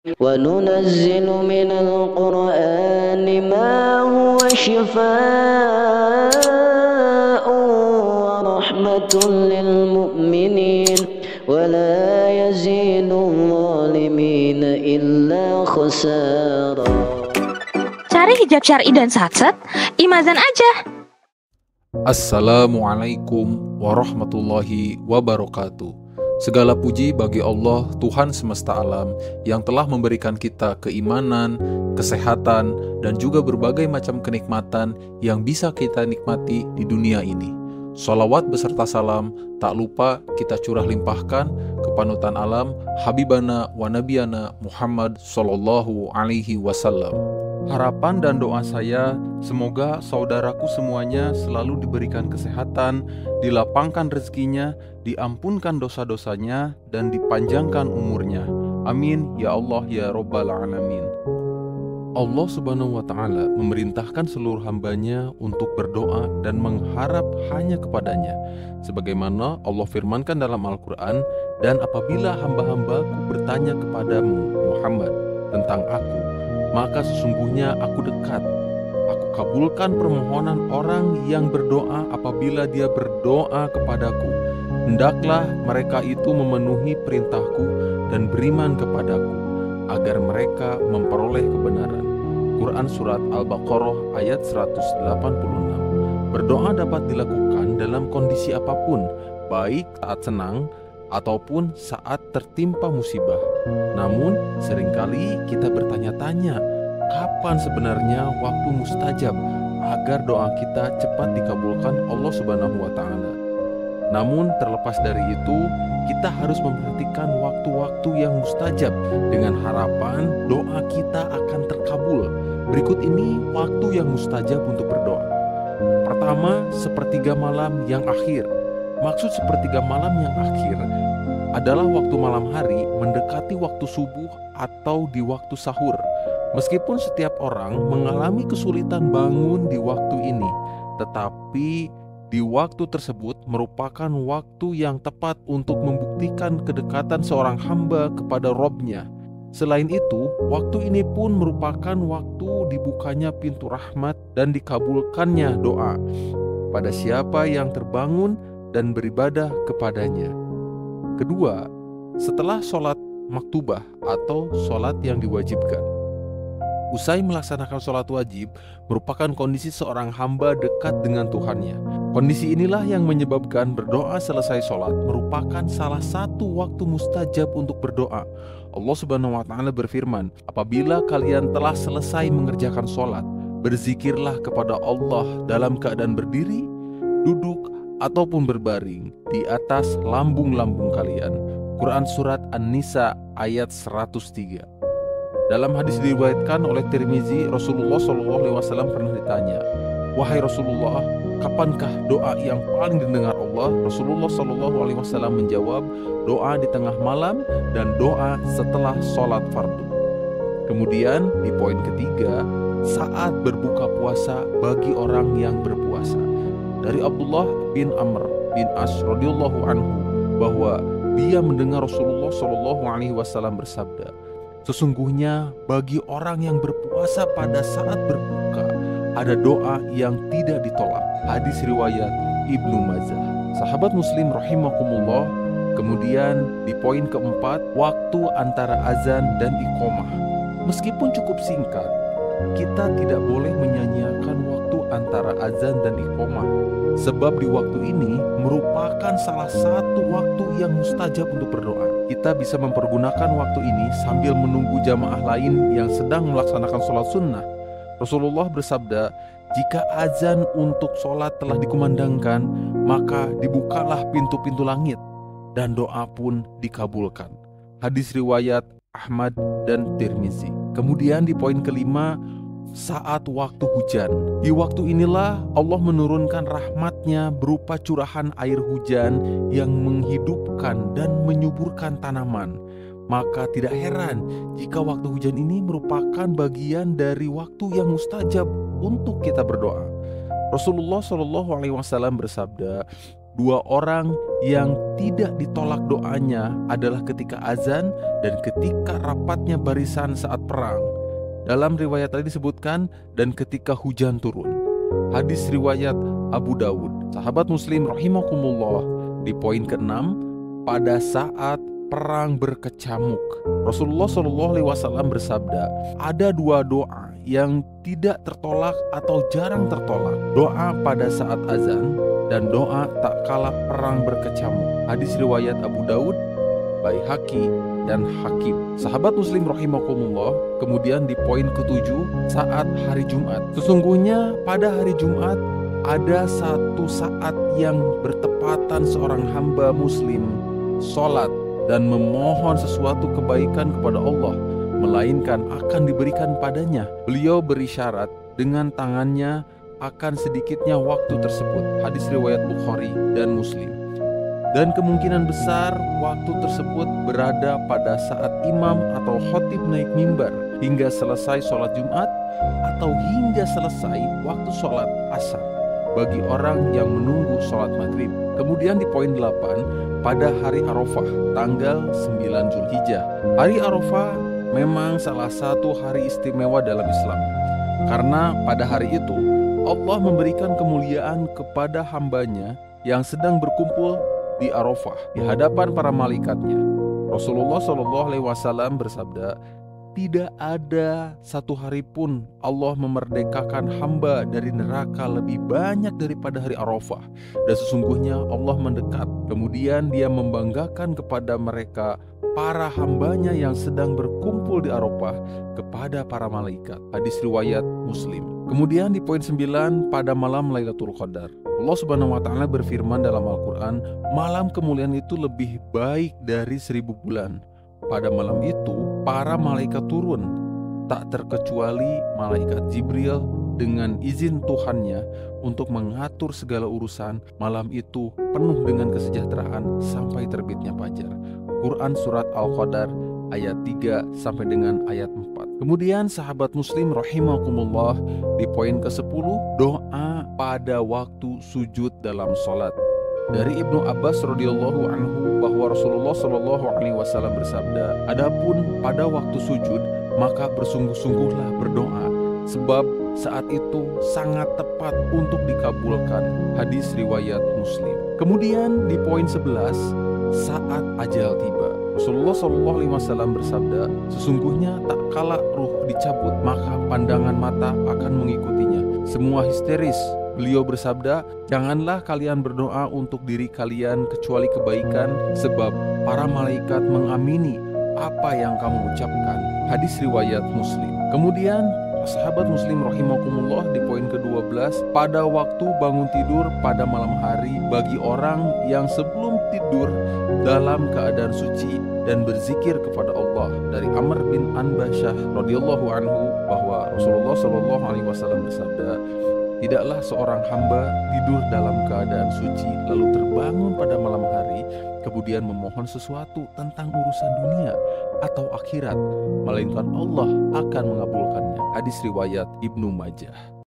وننزل من القرآن ما هو شفاء ورحمة للمؤمنين ولا يزيد الظالمين إلا خسارا. Cari hijab syar'i dan satset, Imazan aja. Assalamualaikum warahmatullahi wabarakatuh. Segala puji bagi Allah, Tuhan semesta alam, yang telah memberikan kita keimanan, kesehatan, dan juga berbagai macam kenikmatan yang bisa kita nikmati di dunia ini. Sholawat beserta salam tak lupa kita curah limpahkan ke panutan alam, Habibana wa Nabiyana Muhammad Sallallahu Alaihi Wasallam. Harapan dan doa saya, semoga saudaraku semuanya selalu diberikan kesehatan, dilapangkan rezekinya, diampunkan dosa-dosanya, dan dipanjangkan umurnya. Amin, ya Allah, ya Rabbal Alamin. Allah Subhanahu wa Ta'ala memerintahkan seluruh hambanya untuk berdoa dan mengharap hanya kepadanya. Sebagaimana Allah firmankan dalam Al-Quran, dan apabila hamba-hambaku bertanya kepadamu, Muhammad, tentang aku, maka sesungguhnya aku dekat. Aku kabulkan permohonan orang yang berdoa apabila dia berdoa kepadaku. Hendaklah mereka itu memenuhi perintahku dan beriman kepadaku, agar mereka memperoleh kebenaran. Quran Surat Al-Baqarah ayat 186. Berdoa dapat dilakukan dalam kondisi apapun, baik saat senang ataupun saat tertimpa musibah. Namun seringkali kita bertanya-tanya, kapan sebenarnya waktu mustajab agar doa kita cepat dikabulkan Allah Subhanahu wa Ta'ala. Namun terlepas dari itu, kita harus memperhatikan waktu-waktu yang mustajab dengan harapan doa kita akan terkabul. Berikut ini waktu yang mustajab untuk berdoa. Pertama, sepertiga malam yang akhir. Maksud sepertiga malam yang akhir adalah waktu malam hari mendekati waktu subuh atau di waktu sahur. Meskipun setiap orang mengalami kesulitan bangun di waktu ini, tetapi di waktu tersebut merupakan waktu yang tepat untuk membuktikan kedekatan seorang hamba kepada Robnya. Selain itu, waktu ini pun merupakan waktu dibukanya pintu rahmat dan dikabulkannya doa pada siapa yang terbangun dan beribadah kepadanya. Kedua, setelah sholat maktubah atau sholat yang diwajibkan. Usai melaksanakan sholat wajib merupakan kondisi seorang hamba dekat dengan Tuhannya. Kondisi inilah yang menyebabkan berdoa selesai sholat merupakan salah satu waktu mustajab untuk berdoa. Allah Subhanahu wa Ta'ala berfirman, apabila kalian telah selesai mengerjakan sholat, berzikirlah kepada Allah dalam keadaan berdiri, duduk, ataupun berbaring di atas lambung-lambung kalian. Quran Surat An-Nisa ayat 103. Dalam hadis diriwayatkan oleh Tirmizi, Rasulullah SAW pernah ditanya, wahai Rasulullah, kapankah doa yang paling didengar Allah? Rasulullah SAW menjawab, doa di tengah malam dan doa setelah sholat fardu. Kemudian di poin ketiga, saat berbuka puasa bagi orang yang berpuasa. Dari Abdullah bin Amr bin As radhiyallahu anhu bahwa dia mendengar Rasulullah SAW bersabda, sesungguhnya bagi orang yang berpuasa pada saat berbuka ada doa yang tidak ditolak. Hadis riwayat Ibnu Majah. Sahabat Muslim rahimakumullah. Kemudian di poin keempat, waktu antara azan dan iqomah. Meskipun cukup singkat, kita tidak boleh menyanyiakan waktu antara azan dan iqomah, sebab di waktu ini merupakan salah satu waktu yang mustajab untuk berdoa. Kita bisa mempergunakan waktu ini sambil menunggu jamaah lain yang sedang melaksanakan sholat sunnah. Rasulullah bersabda, jika azan untuk sholat telah dikumandangkan, maka dibukalah pintu-pintu langit dan doa pun dikabulkan. Hadis riwayat Ahmad dan Tirmizi. Kemudian di poin kelima, saat waktu hujan. Di waktu inilah Allah menurunkan rahmatnya berupa curahan air hujan yang menghidupkan dan menyuburkan tanaman. Maka tidak heran jika waktu hujan ini merupakan bagian dari waktu yang mustajab untuk kita berdoa. Rasulullah SAW bersabda, Dua orang yang tidak ditolak doanya adalah ketika azan dan ketika rapatnya barisan saat perang. Dalam riwayat tadi disebutkan, dan ketika hujan turun. Hadis riwayat Abu Dawud. Sahabat muslim rahimakumullah, di poin ke-6, pada saat perang berkecamuk, Rasulullah SAW bersabda, ada dua doa yang tidak tertolak atau jarang tertolak. Doa pada saat azan dan doa tak kala perang berkecamuk. Hadis riwayat Abu Daud, Baihaqi, dan Hakim. Sahabat muslim rahimakumullah, kemudian di poin ke-7, saat hari Jumat. Sesungguhnya pada hari Jumat ada satu saat yang bertepatan seorang hamba muslim sholat dan memohon sesuatu kebaikan kepada Allah, melainkan akan diberikan padanya. Beliau berisyarat dengan tangannya akan sedikitnya waktu tersebut. Hadis riwayat Bukhari dan Muslim. Dan kemungkinan besar waktu tersebut berada pada saat imam atau khotib naik mimbar hingga selesai sholat Jumat atau hingga selesai waktu sholat asar bagi orang yang menunggu sholat maghrib. Kemudian di poin 8, pada hari Arafah tanggal 9 Zulhijjah. Hari Arafah memang salah satu hari istimewa dalam Islam, karena pada hari itu Allah memberikan kemuliaan kepada hambanya yang sedang berkumpul di Arafah di hadapan para malaikatnya. Rasulullah SAW bersabda, tidak ada satu hari pun Allah memerdekakan hamba dari neraka lebih banyak daripada hari Arafah, dan sesungguhnya Allah mendekat. Kemudian dia membanggakan kepada mereka para hambanya yang sedang berkumpul di Arafah kepada para malaikat. Hadis riwayat Muslim. Kemudian di poin 9, pada malam Lailatul Qadar, Allah Subhanahu wa Ta'ala berfirman dalam Al-Quran, malam kemuliaan itu lebih baik dari 1000 bulan. Pada malam itu para malaikat turun, tak terkecuali malaikat Jibril dengan izin Tuhannya untuk mengatur segala urusan. Malam itu penuh dengan kesejahteraan sampai terbitnya fajar. Quran surat Al-Qadar ayat 3 sampai dengan ayat 4. Kemudian sahabat muslim rahimakumullah, di poin ke-10, doa pada waktu sujud dalam sholat. Dari Ibnu Abbas radhiyallahu anhu bahwa Rasulullah SAW bersabda, adapun pada waktu sujud maka bersungguh-sungguhlah berdoa, sebab saat itu sangat tepat untuk dikabulkan. Hadis riwayat Muslim. Kemudian di poin 11, saat ajal tiba, Rasulullah SAW bersabda, sesungguhnya tak kala ruh dicabut maka pandangan mata akan mengikutinya. Semua histeris. Beliau bersabda, janganlah kalian berdoa untuk diri kalian kecuali kebaikan, sebab para malaikat mengamini apa yang kamu ucapkan. Hadis riwayat Muslim. Kemudian sahabat muslim rahimakumullah, di poin ke-12, pada waktu bangun tidur pada malam hari bagi orang yang sebelum tidur dalam keadaan suci dan berzikir kepada Allah. Dari Amr bin Anbasyah radhiyallahu anhu bahwa Rasulullah SAW bersabda, tidaklah seorang hamba tidur dalam keadaan suci lalu terbangun pada malam hari kemudian memohon sesuatu tentang urusan dunia atau akhirat, melainkan Allah akan mengabulkannya. Hadis riwayat Ibnu Majah.